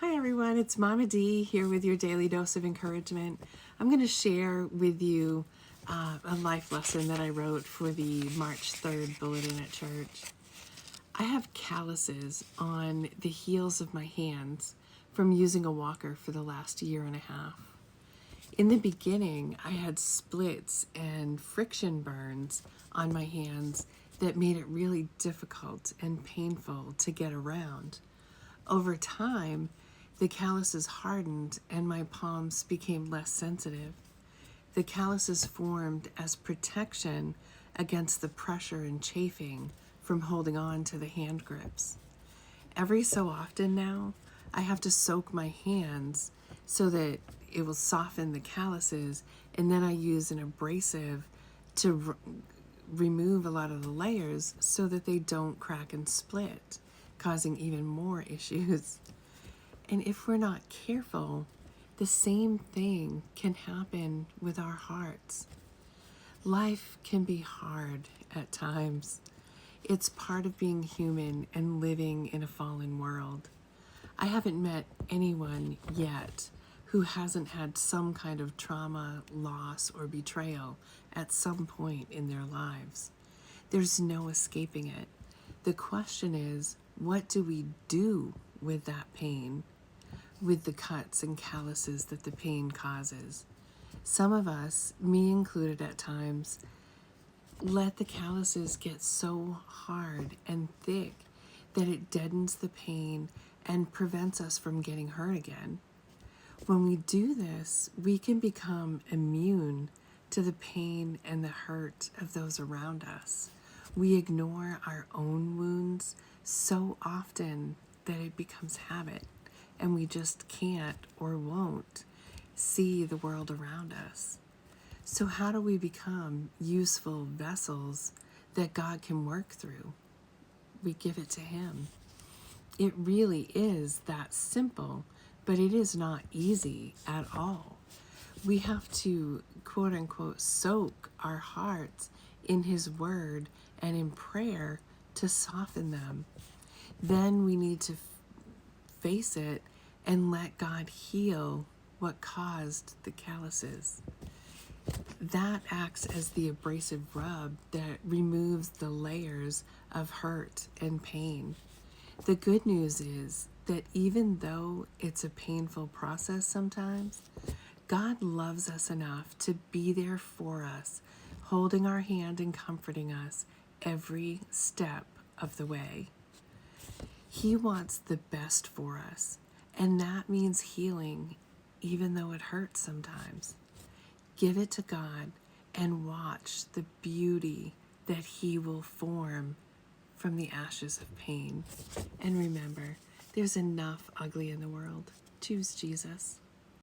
Hi everyone, it's Mama D here with your daily dose of encouragement. I'm going to share with you a life lesson that I wrote for the March 3rd bulletin at church. I have calluses on the heels of my hands from using a walker for the last year and a half. In the beginning, I had splits and friction burns on my hands that made it really difficult and painful to get around. Over time, the calluses hardened and my palms became less sensitive. The calluses formed as protection against the pressure and chafing from holding on to the hand grips. Every so often now, I have to soak my hands so that it will soften the calluses, and then I use an abrasive to remove a lot of the layers so that they don't crack and split, causing even more issues. And if we're not careful, the same thing can happen with our hearts. Life can be hard at times. It's part of being human and living in a fallen world. I haven't met anyone yet who hasn't had some kind of trauma, loss, or betrayal at some point in their lives. There's no escaping it. The question is, what do we do with that pain, with the cuts and calluses that the pain causes? Some of us, me included at times, let the calluses get so hard and thick that it deadens the pain and prevents us from getting hurt again. When we do this, we can become immune to the pain and the hurt of those around us. We ignore our own wounds so often that it becomes habit, and we just can't or won't see the world around us. So how do we become useful vessels that God can work through? We give it to Him. It really is that simple, but it is not easy at all. We have to, quote unquote, soak our hearts in His Word and in prayer to soften them. Then we need to face it and let God heal what caused the calluses. That acts as the abrasive rub that removes the layers of hurt and pain. The good news is that even though it's a painful process sometimes, God loves us enough to be there for us, holding our hand and comforting us every step of the way. He wants the best for us, and that means healing, even though it hurts sometimes. Give it to God and watch the beauty that He will form from the ashes of pain. And remember, there's enough ugly in the world. Choose Jesus.